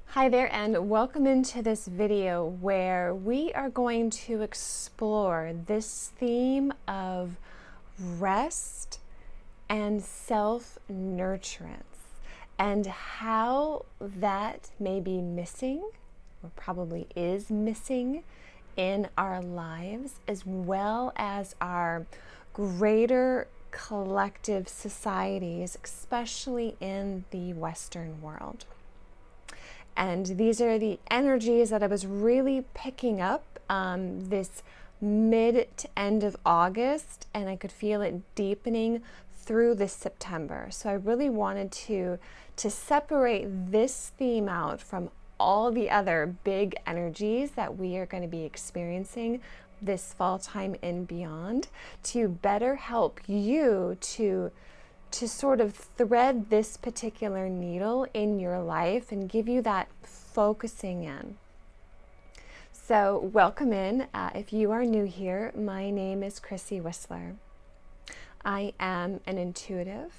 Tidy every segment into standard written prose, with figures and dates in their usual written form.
Hi there, and welcome into this video where we are going to explore this theme of rest and self-nurturance and how that may be missing, or probably is missing, in our lives, as well as our greater collective societies, especially in the Western world. And these are the energies that I was really picking up this mid to end of August, and I could feel it deepening through this September. So I really wanted to separate this theme out from all the other big energies that we are going to be experiencing this fall time and beyond, to better help you to sort of thread this particular needle in your life and give you that focusing in. So welcome in. If you are new here, my name is Tricia Whistler. I am an intuitive.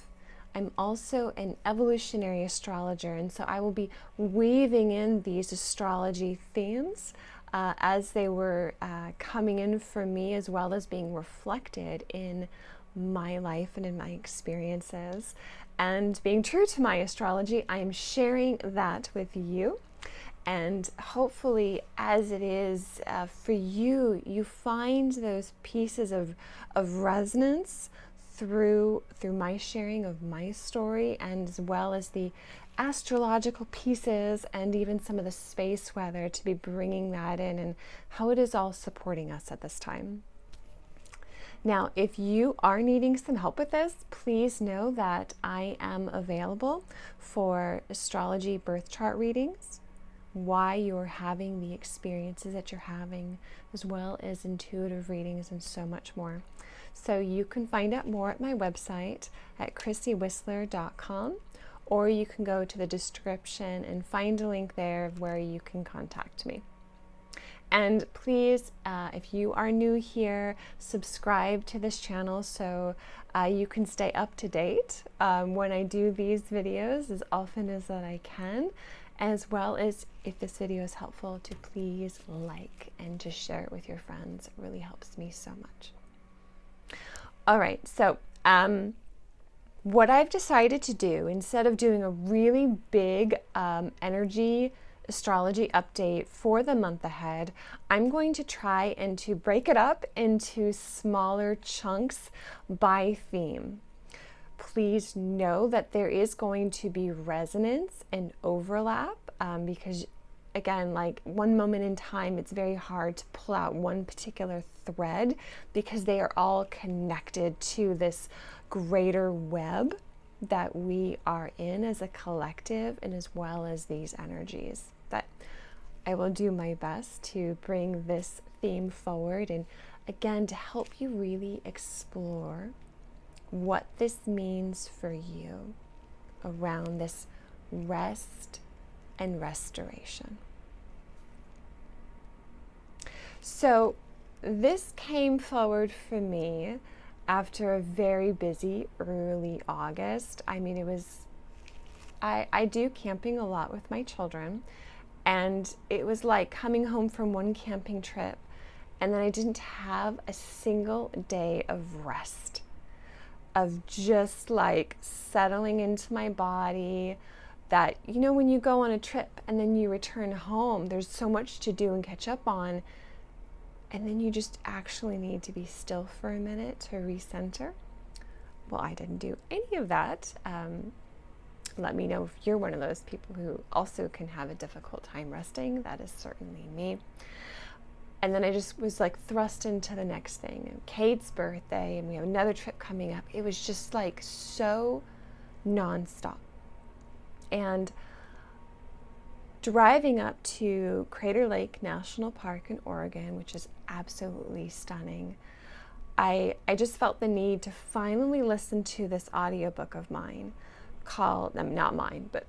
I'm also an evolutionary astrologer, and so I will be weaving in these astrology themes as they were coming in for me, as well as being reflected in my life and in my experiences. And being true to my astrology, I am sharing that with you. And hopefully, as it is for you, you find those pieces of resonance through my sharing of my story, and as well as the astrological pieces and even some of the space weather, to be bringing that in and how it is all supporting us at this time. Now, if you are needing some help with this, please know that I am available for astrology birth chart readings, why you're having the experiences that you're having, as well as intuitive readings and so much more. So you can find out more at my website at chrissywhistler.com, or you can go to the description and find a link there where you can contact me. And please, if you are new here, subscribe to this channel so you can stay up to date when I do these videos as often as that I can, as well as, if this video is helpful, to please like and to share it with your friends. It really helps me so much. All right, so what I've decided to do, instead of doing a really big energy astrology update for the month ahead, I'm going to try and to break it up into smaller chunks by theme. Please know that there is going to be resonance and overlap because, again, like one moment in time, it's very hard to pull out one particular thread because they are all connected to this greater web that we are in as a collective, and as well as these energies. But I will do my best to bring this theme forward, and again, to help you really explore what this means for you around this rest and restoration. So this came forward for me after a very busy early August. I mean, it was, I do camping a lot with my children, and it was like coming home from one camping trip and then I didn't have a single day of rest, of just like settling into my body. That, you know, when you go on a trip and then you return home, there's so much to do and catch up on, and then you just actually need to be still for a minute to recenter. Well, I didn't do any of that. Let me know if you're one of those people who also can have a difficult time resting. That is certainly me. And then I just was like thrust into the next thing. Kate's birthday, and we have another trip coming up. It was just like so nonstop. And driving up to Crater Lake National Park in Oregon, which is absolutely stunning, I just felt the need to finally listen to this audiobook of mine called, not mine, but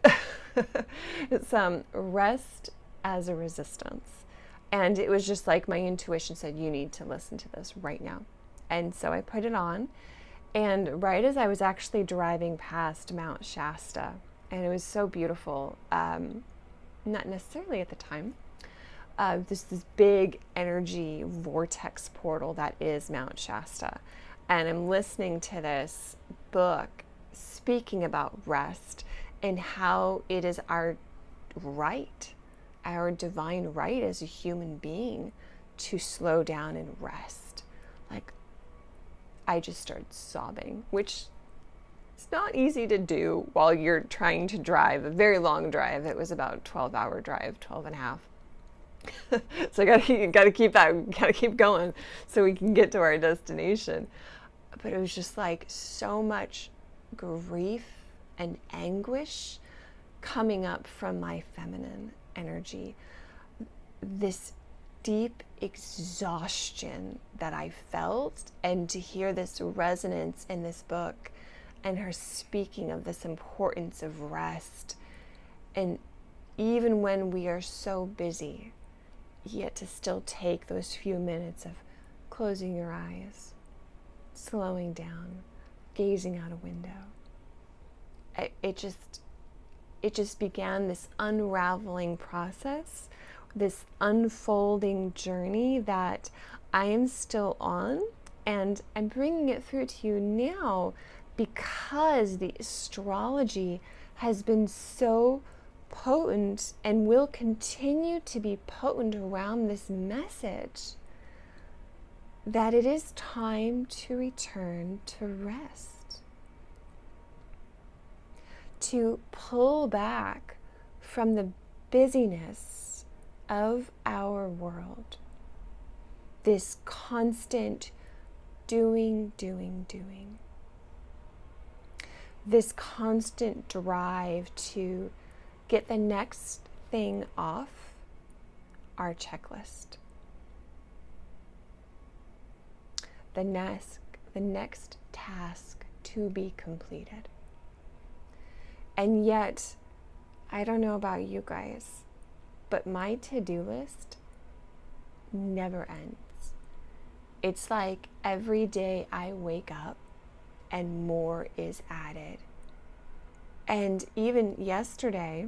it's Rest as a Resistance. And it was just like my intuition said, you need to listen to this right now. And so I put it on, And right as I was actually driving past Mount Shasta, and it was so beautiful, not necessarily at the time, this big energy vortex portal that is Mount Shasta. And I'm listening to this book speaking about rest and how it is our right, our divine right as a human being to slow down and rest. Like, I just started sobbing, which is not easy to do while you're trying to drive a very long drive. It was about a 12-hour drive, 12 and a half. So I gotta keep going so we can get to our destination. But it was just like so much grief and anguish coming up from my feminine energy. This deep exhaustion that I felt, and to hear this resonance in this book and her speaking of this importance of rest. And even when we are so busy, yet to still take those few minutes of closing your eyes, slowing down, gazing out a window. It just began this unraveling process, this unfolding journey that I am still on, and I'm bringing it through to you now because the astrology has been so potent and will continue to be potent around this message that it is time to return to rest, to pull back from the busyness of our world, this constant doing, this constant drive to get the next thing off our checklist, the next task to be completed. And yet, I don't know about you guys, but my to-do list never ends. It's like every day I wake up and more is added. And even yesterday,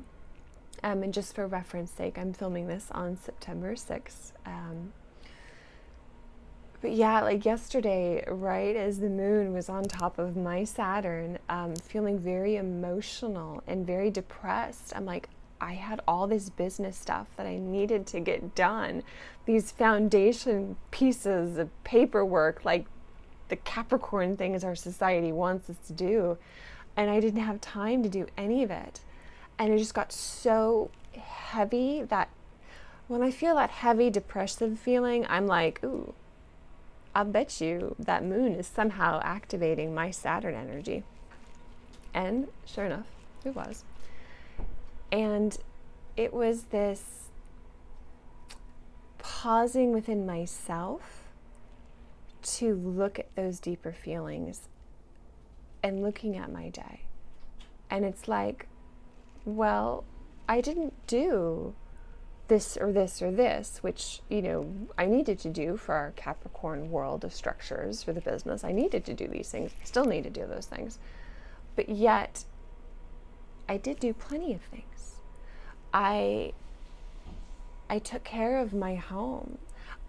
and just for reference sake, I'm filming this on September 6th. But yeah, like yesterday, right as the moon was on top of my Saturn, feeling very emotional and very depressed. I'm like, I had all this business stuff that I needed to get done. These foundation pieces of paperwork, like the Capricorn things our society wants us to do. And I didn't have time to do any of it. And it just got so heavy that when I feel that heavy depressive feeling, I'm like, ooh, I'll bet you that moon is somehow activating my Saturn energy. And sure enough, it was. And it was this pausing within myself to look at those deeper feelings and looking at my day. And it's like, well, I didn't do this or this or this, which, you know, I needed to do for our Capricorn world of structures for the business. I needed to do these things, still need to do those things. But yet, I did do plenty of things. I took care of my home.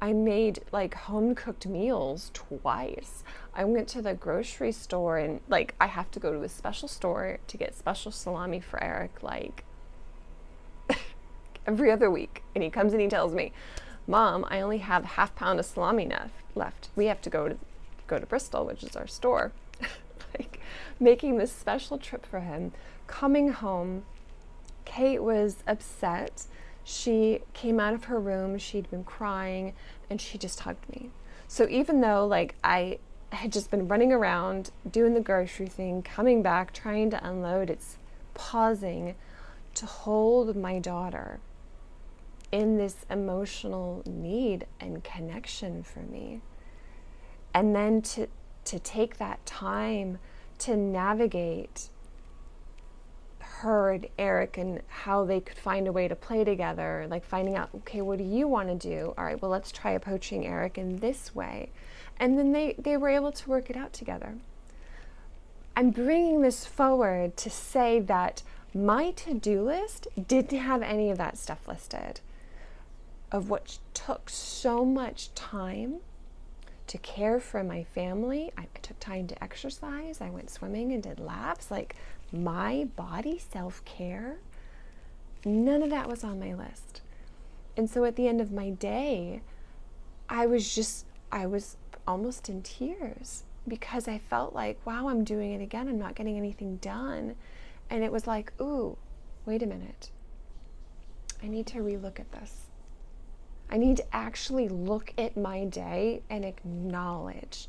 I made like home cooked meals twice. I went to the grocery store and like I have to go to a special store to get special salami for Eric like every other week. And he comes and he tells me, Mom, I only have half pound of salami left. We have to go to Bristol, which is our store. Like making this special trip for him. Coming home, Kate was upset. She came out of her room, she'd been crying, and she just hugged me. So even though like I had just been running around doing the grocery thing, coming back, trying to unload, it's pausing to hold my daughter in this emotional need and connection for me. And then to take that time to navigate her and Eric and how they could find a way to play together, like finding out, okay, what do you want to do? All right, well, let's try approaching Eric in this way. And then they were able to work it out together. I'm bringing this forward to say that my to-do list didn't have any of that stuff listed, of what took so much time to care for my family. I took time to exercise. I went swimming and did laps. Like, my body self-care, none of that was on my list. And so at the end of my day, I was almost in tears, because I felt like, wow, I'm doing it again. I'm not getting anything done. And it was like, ooh, wait a minute. I need to relook at this. I need to actually look at my day and acknowledge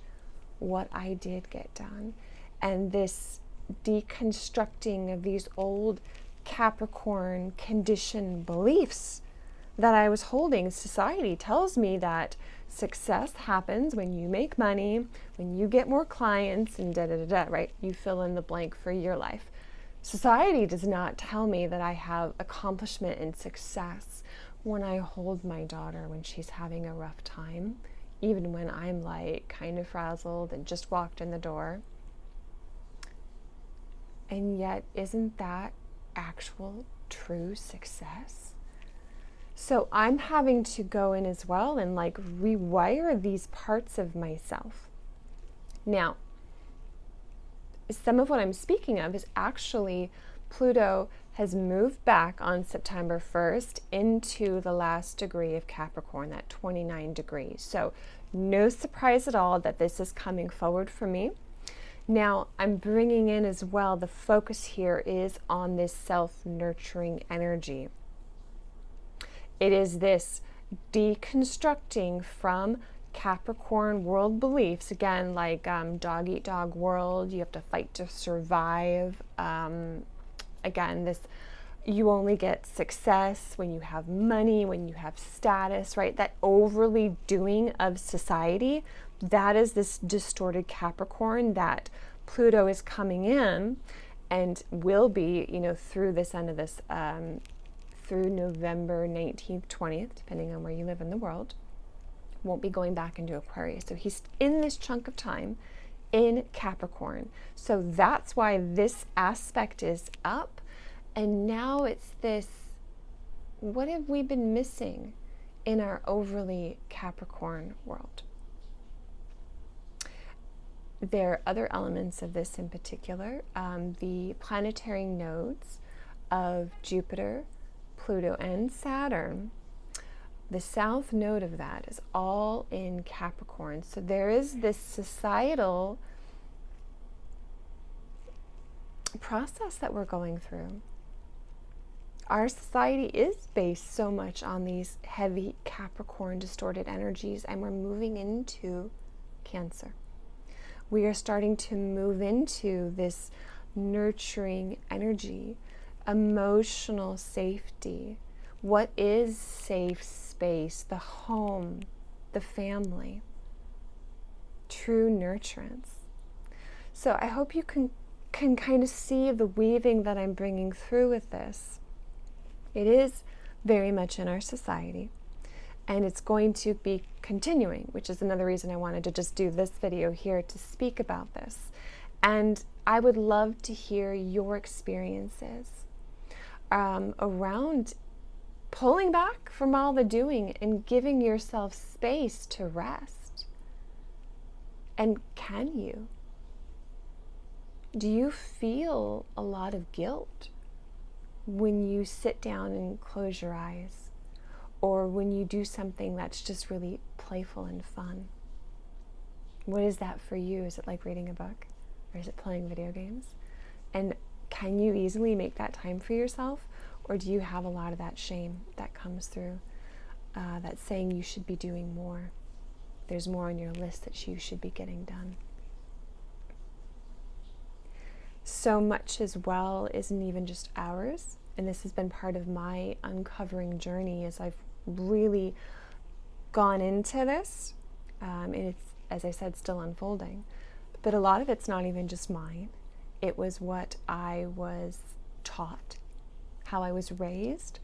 what I did get done. And this deconstructing of these old Capricorn conditioned beliefs that I was holding. Society tells me that success happens when you make money, when you get more clients, and da-da-da-da, right? You fill in the blank for your life. Society does not tell me that I have accomplishment and success when I hold my daughter when she's having a rough time, even when I'm like kind of frazzled and just walked in the door. And yet, isn't that actual true success? So I'm having to go in as well and like rewire these parts of myself. Now, some of what I'm speaking of is actually Pluto has moved back on September 1st into the last degree of Capricorn, that 29 degrees. So no surprise at all that this is coming forward for me. Now, I'm bringing in as well, the focus here is on this self-nurturing energy. It is this deconstructing from Capricorn world beliefs, again, like dog eat dog world, you have to fight to survive. Again, this, you only get success when you have money, when you have status, right? That overly doing of society, that is this distorted Capricorn that Pluto is coming in and will be, through this end of this, through November 19th, 20th, depending on where you live in the world, won't be going back into Aquarius. So he's in this chunk of time in Capricorn. So that's why this aspect is up. And now it's this, what have we been missing in our overly Capricorn world? There are other elements of this in particular. The planetary nodes of Jupiter, Pluto, and Saturn, the south node of that is all in Capricorn. So there is this societal process that we're going through. Our society is based so much on these heavy Capricorn distorted energies, and we're moving into Cancer. We are starting to move into this nurturing energy, emotional safety. What is safe space? The home, the family, true nurturance. So I hope you can kind of see the weaving that I'm bringing through with this. It is very much in our society, and it's going to be continuing, which is another reason I wanted to just do this video here to speak about this. And I would love to hear your experiences around pulling back from all the doing and giving yourself space to rest. And can you? Do you feel a lot of guilt when you sit down and close your eyes, or when you do something that's just really playful and fun? What is that for you? Is it like reading a book, or is it playing video games? And can you easily make that time for yourself, or do you have a lot of that shame that comes through, that's saying you should be doing more? There's more on your list that you should be getting done. So much as well isn't even just ours, and this has been part of my uncovering journey as I've really gone into this, and it's, as I said, still unfolding, but a lot of it's not even just mine. It was what I was taught, how I was raised,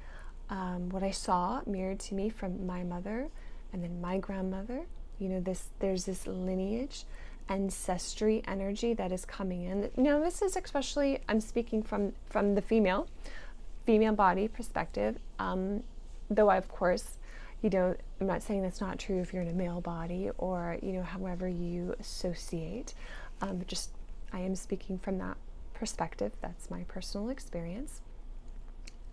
what I saw mirrored to me from my mother and then my grandmother. There's this lineage, ancestry energy that is coming in. Now, this is especially, I'm speaking from the female body perspective, though I, of course, I'm not saying that's not true if you're in a male body or, however you associate, but just, I am speaking from that perspective. That's my personal experience.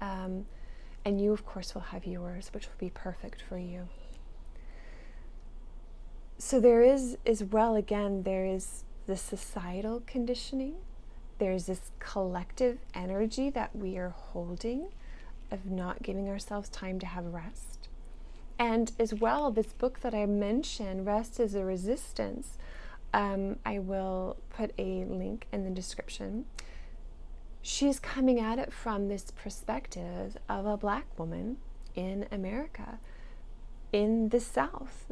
And you, of course, will have yours, which will be perfect for you. So there is, as well, again, there is the societal conditioning. There's this collective energy that we are holding of not giving ourselves time to have rest. And as well, this book that I mentioned, Rest is a Resistance, I will put a link in the description. She's coming at it from this perspective of a Black woman in America, in the South.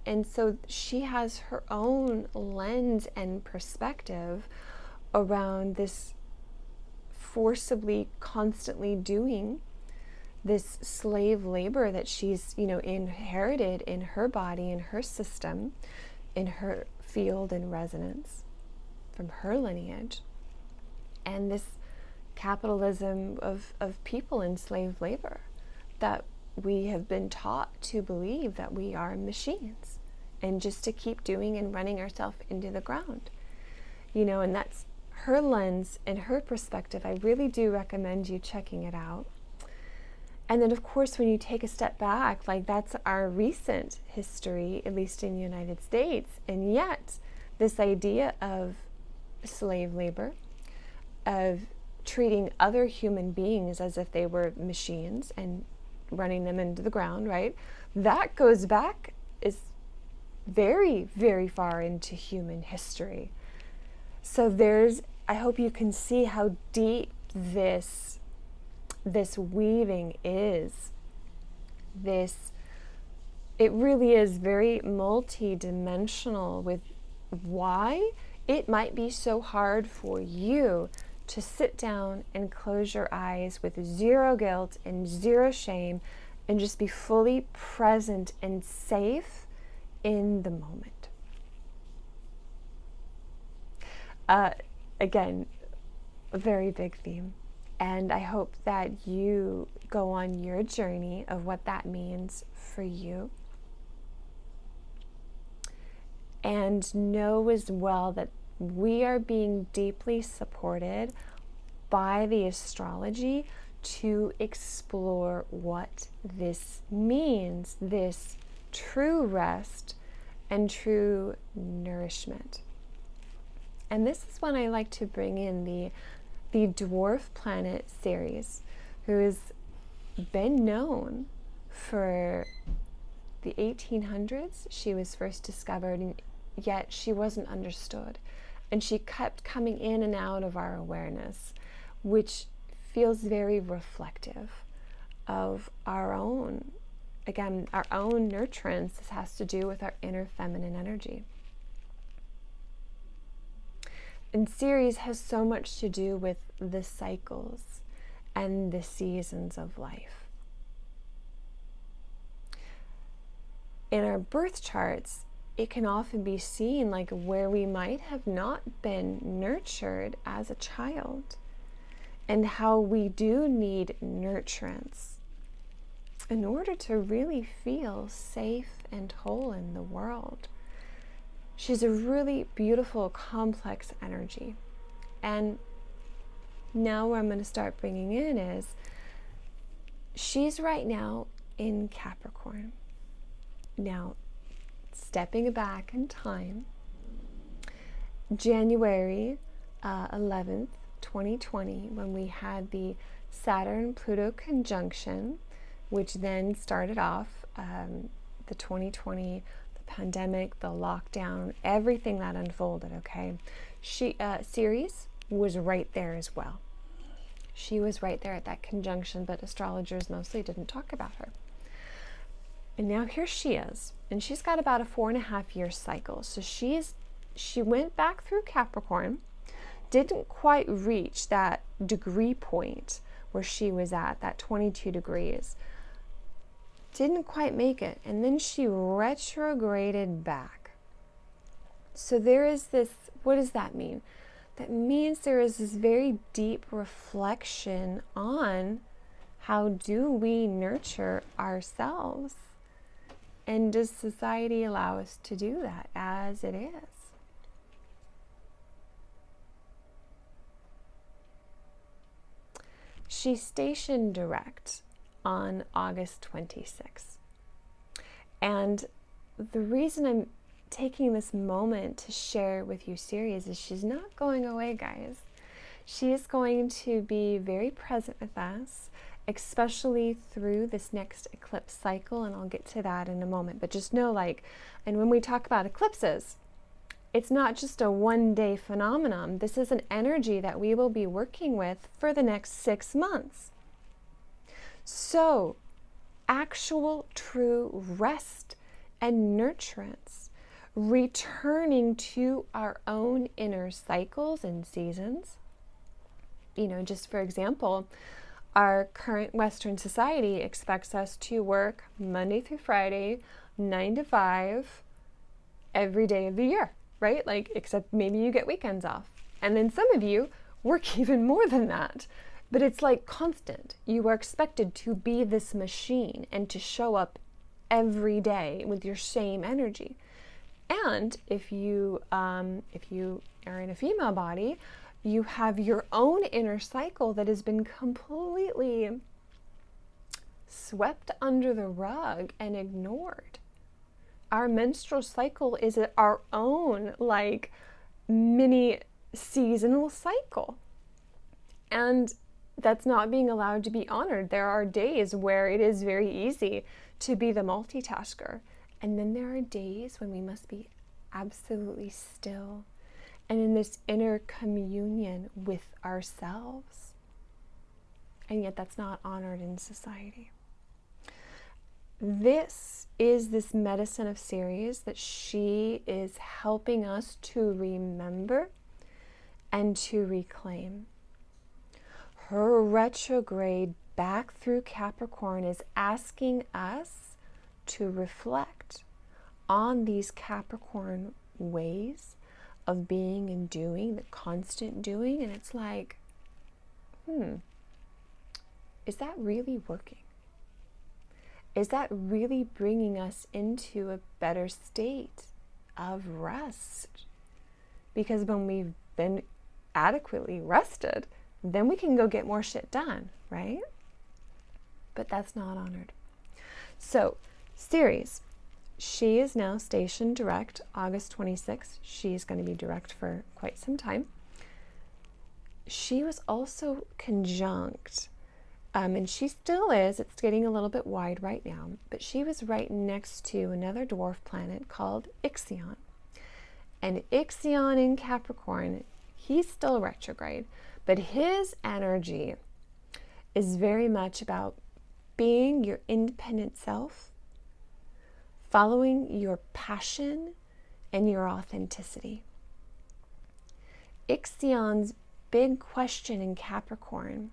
And so she has her own lens and perspective around this forcibly, constantly doing this slave labor that she's, inherited in her body, in her system, in her field and resonance from her lineage. And this capitalism of people in slave labor that we have been taught to believe that we are machines and just to keep doing and running ourselves into the ground. And that's her lens and her perspective. I really do recommend you checking it out. And then, of course, when you take a step back, like that's our recent history, at least in the United States. And yet, this idea of slave labor, of treating other human beings as if they were machines and running them into the ground, right? That goes back, is very, very far into human history. So I hope you can see how deep this weaving is. It really is very multi-dimensional with why it might be so hard for you to sit down and close your eyes with zero guilt and zero shame and just be fully present and safe in the moment. Again, a very big theme. And I hope that you go on your journey of what that means for you. And know as well that we are being deeply supported by the astrology to explore what this means, this true rest and true nourishment. And this is when I like to bring in the dwarf planet Ceres, who has been known for the 1800s. She was first discovered, and yet she wasn't understood. And she kept coming in and out of our awareness, which feels very reflective of our own, again, our own nurturance. This has to do with our inner feminine energy. And Ceres has so much to do with the cycles and the seasons of life. In our birth charts, it can often be seen like where we might have not been nurtured as a child, and how we do need nurturance in order to really feel safe and whole in the world. She's a really beautiful, complex energy. And now where I'm going to start bringing in is, she's right now in Capricorn. Now, stepping back in time, January 11th, 2020, when we had the Saturn-Pluto conjunction, which then started off the 2020, the pandemic, the lockdown, everything that unfolded, okay? Ceres was right there as well. She was right there at that conjunction, but astrologers mostly didn't talk about her. And now here she is, and she's got about a 4.5-year cycle. So she went back through Capricorn, didn't quite reach that degree point where she was at, that 22 degrees. Didn't quite make it, and then she retrograded back. So there is this, what does that mean? That means there is this very deep reflection on how do we nurture ourselves? And does society allow us to do that as it is? She stationed direct on August 26th. And the reason I'm taking this moment to share with you series is she's not going away, guys. She is going to be very present with us, especially through this next eclipse cycle, and I'll get to that in a moment. But just know, and when we talk about eclipses, it's not just a one-day phenomenon. This is an energy that we will be working with for the next 6 months. So, actual true rest and nurturance, returning to our own inner cycles and seasons. Just for example, our current Western society expects us to work Monday through Friday, 9 to 5, every day of the year, right? Except maybe you get weekends off. And then some of you work even more than that. But it's constant. You are expected to be this machine and to show up every day with your same energy. And if you are in a female body, you have your own inner cycle that has been completely swept under the rug and ignored. Our menstrual cycle is our own mini seasonal cycle. And that's not being allowed to be honored. There are days where it is very easy to be the multitasker. And then there are days when we must be absolutely still and in this inner communion with ourselves. And yet that's not honored in society. This is this medicine of Ceres that she is helping us to remember and to reclaim. Her retrograde back through Capricorn is asking us to reflect on these Capricorn ways of being and doing, the constant doing, and it's is that really working? Is that really bringing us into a better state of rest? Because when we've been adequately rested, then we can go get more shit done, right? But that's not honored. So, Ceres, she is now stationed direct August 26th. She's going to be direct for quite some time. She was also conjunct, and she still is. It's getting a little bit wide right now, but she was right next to another dwarf planet called Ixion. And Ixion in Capricorn, he's still retrograde, but his energy is very much about being your independent self, following your passion and your authenticity. Ixion's big question in Capricorn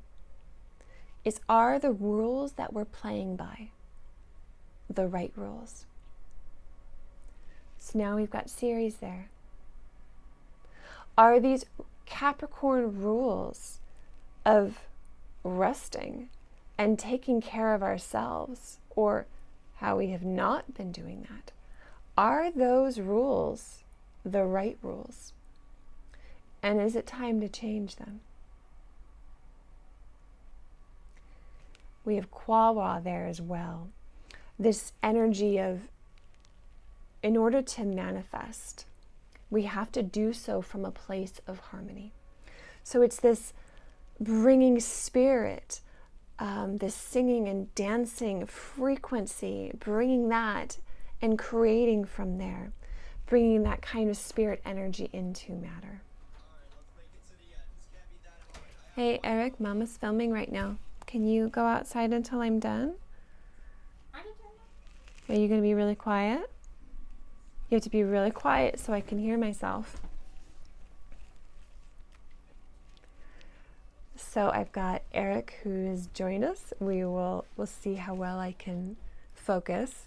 is, are the rules that we're playing by the right rules? So now we've got Ceres there. Are these Capricorn rules of resting and taking care of ourselves, or how we have not been doing that, are those rules the right rules? And is it time to change them? We have Quawa there as well. This energy of, in order to manifest, we have to do so from a place of harmony. So it's this bringing spirit, this singing and dancing frequency, bringing that and creating from there, bringing that kind of spirit energy into matter. Hey Eric, Mama's filming right now. Can you go outside until I'm done? Are you going to be really quiet? You have to be really quiet so I can hear myself. So I've got Eric who has joined us. We'll see how well I can focus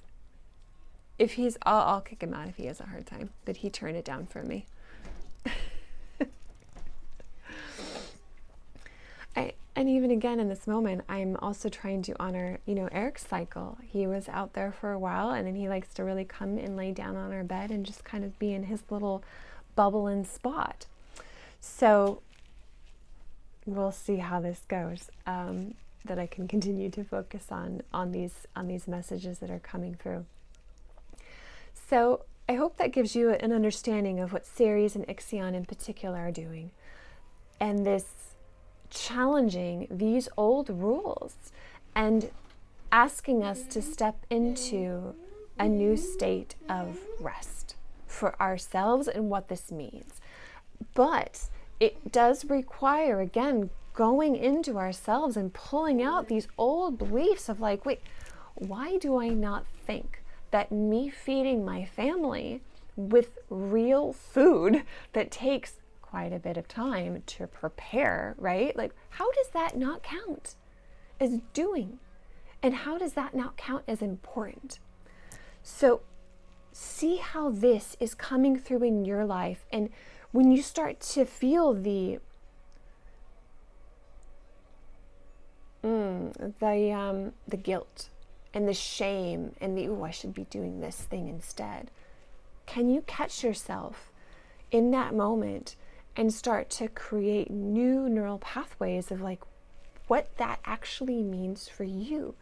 if he's, I'll kick him out if he has a hard time, but he turned it down for me. And even again in this moment, I'm also trying to honor, Eric's cycle. He was out there for a while, and then he likes to really come and lay down on our bed and just kind of be in his little bubble and spot. So we'll see how this goes. That I can continue to focus on these messages that are coming through. So I hope that gives you an understanding of what Ceres and Ixion in particular are doing, and this challenging these old rules and asking us to step into a new state of rest for ourselves and what this means. But it does require, again, going into ourselves and pulling out these old beliefs of like, wait, why do I not think that me feeding my family with real food that takes quite a bit of time to prepare, right? Like, how does that not count as doing? And how does that not count as important? So see how this is coming through in your life. And when you start to feel the guilt and the shame and the, I should be doing this thing instead. Can you catch yourself in that moment and start to create new neural pathways of like what that actually means for you,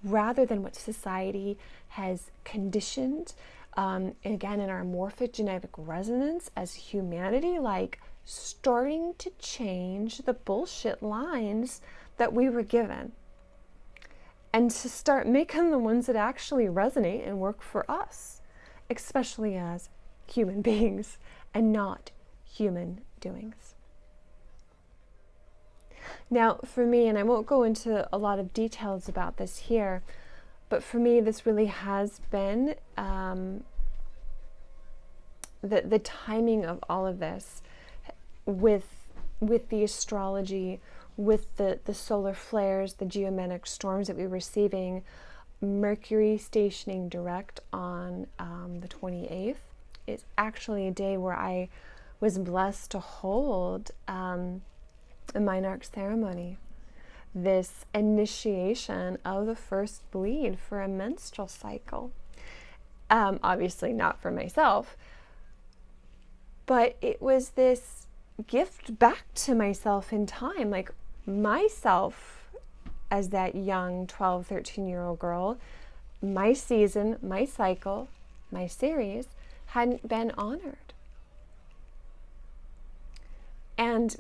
rather than what society has conditioned, again, in our morphogenetic resonance as humanity, like starting to change the bullshit lines that we were given, and to start making the ones that actually resonate and work for us, especially as human beings and not human doings. Now, for me, and I won't go into a lot of details about this here, but for me, this really has been the timing of all of this with the astrology, with the solar flares, the geomagnetic storms that we were receiving, Mercury stationing direct on the 28th. It's actually a day where I was blessed to hold a Minarch ceremony, this initiation of the first bleed for a menstrual cycle. Obviously not for myself, but it was this gift back to myself in time, like myself as that young 12, 13-year-old girl, my season, my cycle, my series hadn't been honored. And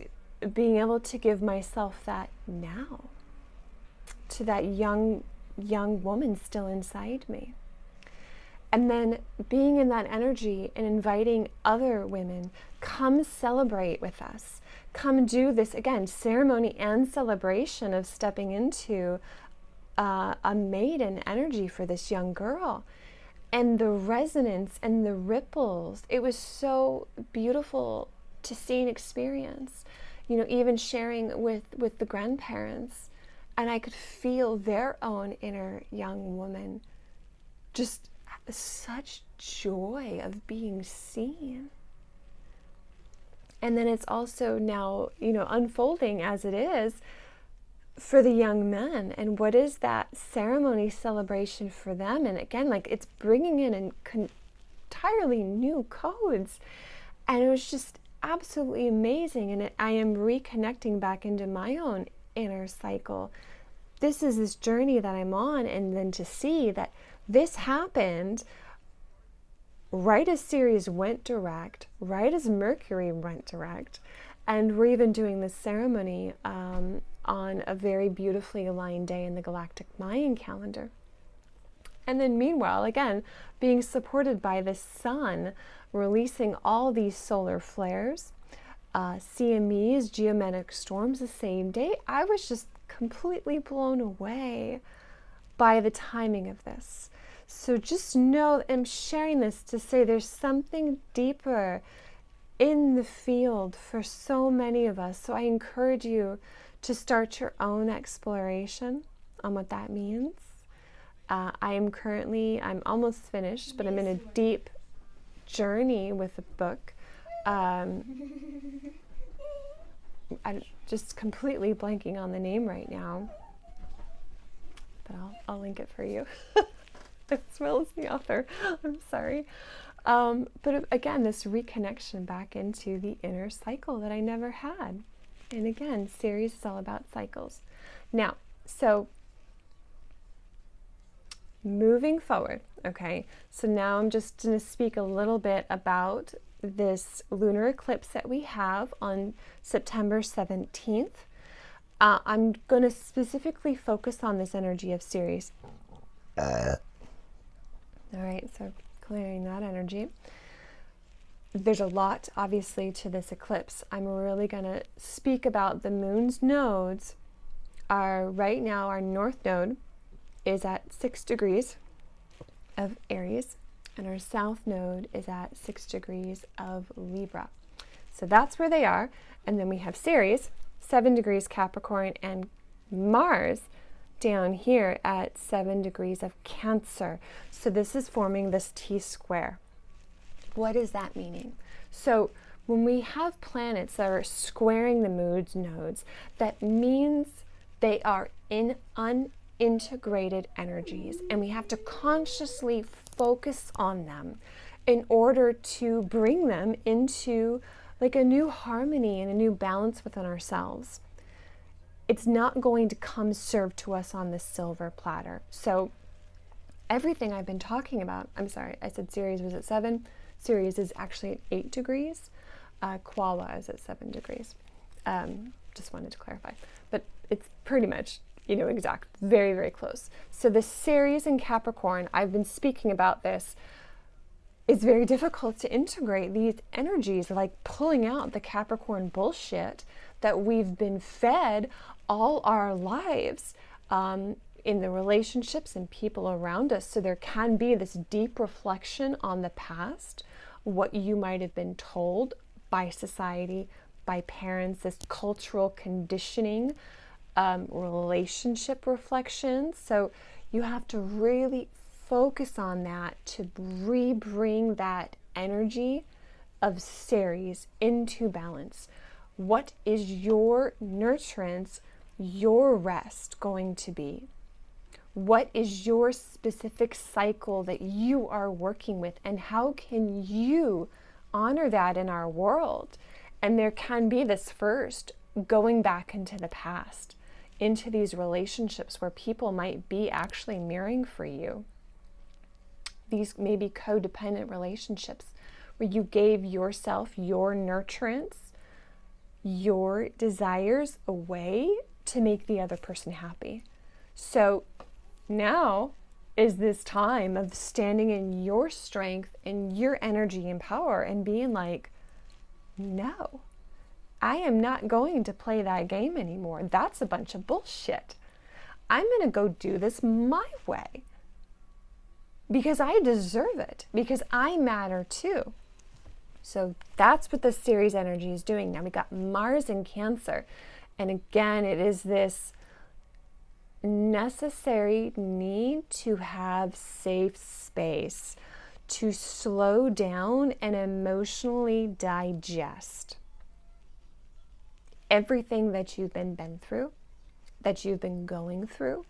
being able to give myself that now to that young woman still inside me. And then being in that energy and inviting other women, come celebrate with us. Come do this, again, ceremony and celebration of stepping into a maiden energy for this young girl. And the resonance and the ripples, it was so beautiful to see and experience. Even sharing with the grandparents, and I could feel their own inner young woman, just such joy of being seen. And then it's also now, unfolding as it is for the young men. And what is that ceremony celebration for them? And again, like it's bringing in entirely new codes. And it was just absolutely amazing. And I am reconnecting back into my own inner cycle. This is this journey that I'm on. And then to see that this happened right as Ceres went direct, right as Mercury went direct, and we're even doing this ceremony on a very beautifully aligned day in the galactic Mayan calendar. And then meanwhile, again, being supported by the sun, releasing all these solar flares, CMEs, geomagnetic storms the same day. I was just completely blown away by the timing of this. So just know, I'm sharing this to say there's something deeper in the field for so many of us. So I encourage you to start your own exploration on what that means. I'm almost finished, but I'm in a deep journey with the book. I'm just completely blanking on the name right now, but I'll link it for you as well as the author. I'm sorry. But again, this reconnection back into the inner cycle that I never had. And again, series is all about cycles. Now, so moving forward, okay, so now I'm just going to speak a little bit about this lunar eclipse that we have on September 17th. I'm going to specifically focus on this energy of Ceres. All right, so clearing that energy. There's a lot, obviously, to this eclipse. I'm really going to speak about the moon's nodes. Right now, our north node is at 6 degrees of Aries, and our south node is at 6 degrees of Libra. So that's where they are. And then we have Ceres, 7 degrees Capricorn, and Mars down here at 7 degrees of Cancer. So this is forming this T-square. What is that meaning? So when we have planets that are squaring the moon's nodes, that means they are in unintegrated energies, and we have to consciously focus on them in order to bring them into like a new harmony and a new balance within ourselves. It's not going to come served to us on the silver platter. So everything I've been talking about, I'm sorry, I said Ceres was at 7. Ceres is actually at 8 degrees. Koala is at 7 degrees. Just wanted to clarify. But it's pretty much, exact, very, very close. So the Ceres in Capricorn, I've been speaking about this, it's very difficult to integrate these energies, like pulling out the Capricorn bullshit that we've been fed all our lives in the relationships and people around us. So there can be this deep reflection on the past, what you might have been told by society, by parents, this cultural conditioning, relationship reflections. So you have to really focus on that to re-bring that energy of Ceres into balance. What is your nurturance, your rest going to be? What is your specific cycle that you are working with, and how can you honor that in our world? And there can be this first going back into the past, into these relationships where people might be actually mirroring for you. These may be codependent relationships where you gave yourself your nurturance, your desires away to make the other person happy. So now is this time of standing in your strength and your energy and power and being like, no, I am not going to play that game anymore. That's a bunch of bullshit. I'm going to go do this my way because I deserve it, because I matter too. So that's what the Ceres energy is doing. Now we got Mars in Cancer. And again, it is this necessary need to have safe space to slow down and emotionally digest everything that you've been through, that you've been going through,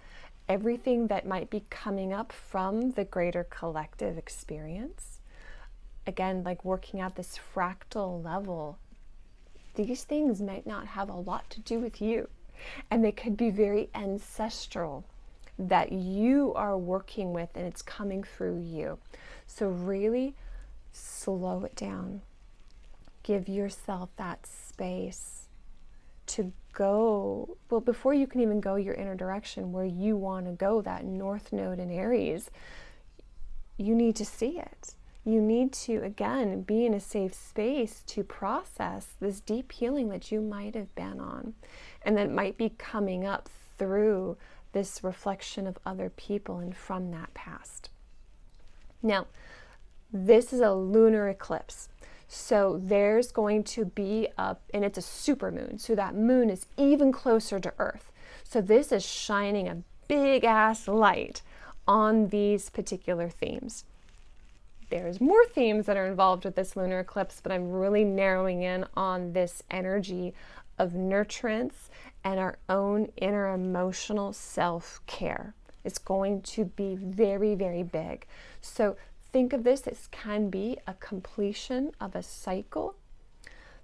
everything that might be coming up from the greater collective experience. Again, like working at this fractal level, these things might not have a lot to do with you. And they could be very ancestral that you are working with, and it's coming through you. So really slow it down. Give yourself that space to go, well, before you can even go your inner direction where you want to go, that north node in Aries, you need to see it. You need to, again, be in a safe space to process this deep healing that you might have been on, and that might be coming up through this reflection of other people and from that past. Now, this is a lunar eclipse. So there's going to be and it's a supermoon. So that moon is even closer to Earth. So this is shining a big ass light on these particular themes. There's more themes that are involved with this lunar eclipse, but I'm really narrowing in on this energy of nurturance and our own inner emotional self-care. It's going to be very, very big. So think of this as can be a completion of a cycle.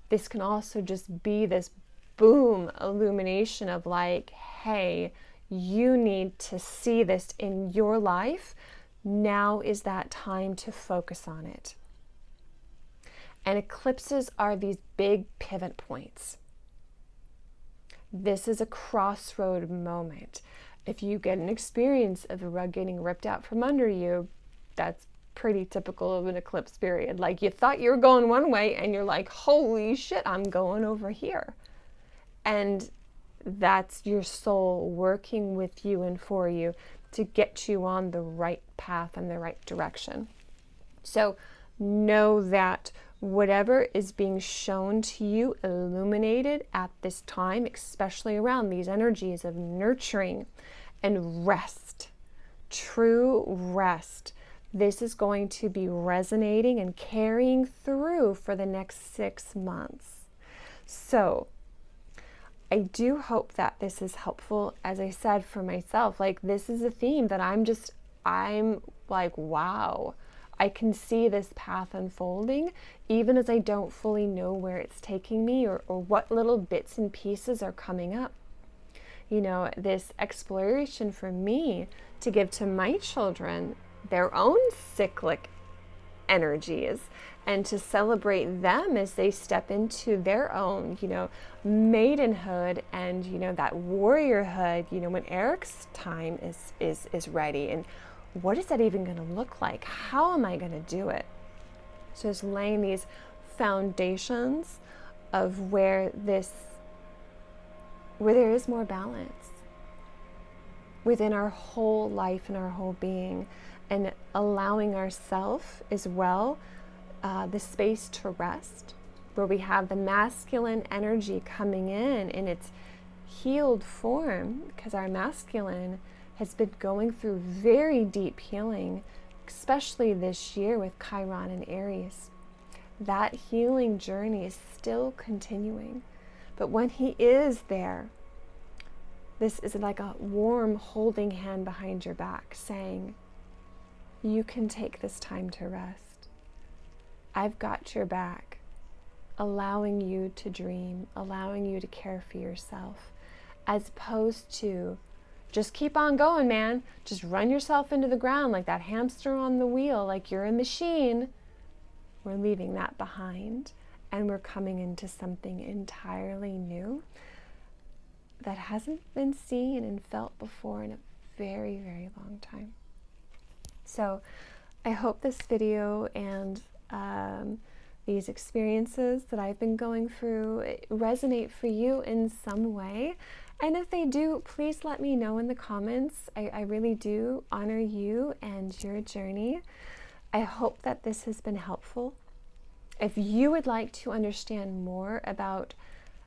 This can also just be this boom illumination of like, hey, you need to see this in your life. Now is that time to focus on it. And eclipses are these big pivot points. This is a crossroad moment. If you get an experience of a rug getting ripped out from under you, that's pretty typical of an eclipse period. Like you thought you were going one way and you're like, holy shit, I'm going over here. And that's your soul working with you and for you to get you on the right path and the right direction. So know that whatever is being shown to you, illuminated at this time, especially around these energies of nurturing and rest, true rest, this is going to be resonating and carrying through for the next 6 months. So I do hope that this is helpful. As I said, for myself, like this is a theme that I'm like, wow, I can see this path unfolding, even as I don't fully know where it's taking me or what little bits and pieces are coming up. You know, this exploration for me to give to my children their own cyclic energies and to celebrate them as they step into their own, you know, maidenhood and, you know, that warriorhood, you know, when Eric's time is ready. And what is that even going to look like? How am I going to do it? So just laying these foundations of where there is more balance within our whole life and our whole being, and allowing ourselves as well the space to rest, where we have the masculine energy coming in its healed form, because our masculine has been going through very deep healing, especially this year with Chiron and Aries. That healing journey is still continuing. But when he is there, this is like a warm holding hand behind your back saying, you can take this time to rest. I've got your back, allowing you to dream, allowing you to care for yourself, as opposed to just keep on going, man. Just run yourself into the ground like that hamster on the wheel, like you're a machine. We're leaving that behind and we're coming into something entirely new that hasn't been seen and felt before in a very, very long time. So I hope this video and these experiences that I've been going through resonate for you in some way. And if they do, please let me know in the comments. I really do honor you and your journey. I hope that this has been helpful. If you would like to understand more about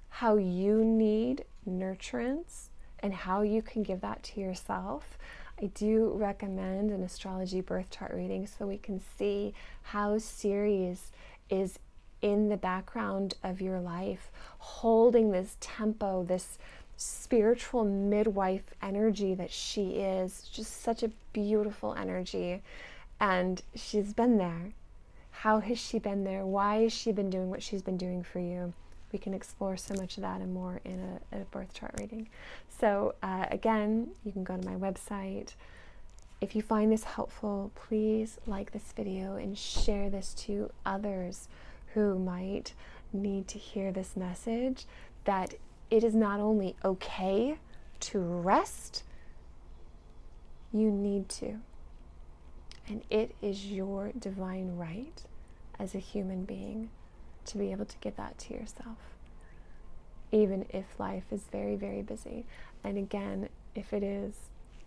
how you need nurturance and how you can give that to yourself, I do recommend an astrology birth chart reading so we can see how Ceres is in the background of your life, holding this tempo, this spiritual midwife energy that she is. Just such a beautiful energy. And she's been there. How has she been there? Why has she been doing what she's been doing for you? We can explore so much of that and more in a birth chart reading. So again, you can go to my website. If you find this helpful, please like this video and share this to others who might need to hear this message, that it is not only okay to rest, you need to. And it is your divine right as a human being to be able to give that to yourself, even if life is very, very busy. And again, if it is,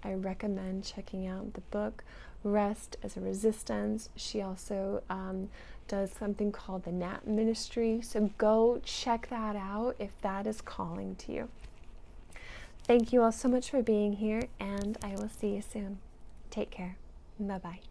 I recommend checking out the book, Rest as a Resistance. She also does something called the Nap Ministry. So go check that out if that is calling to you. Thank you all so much for being here, and I will see you soon. Take care. Bye-bye.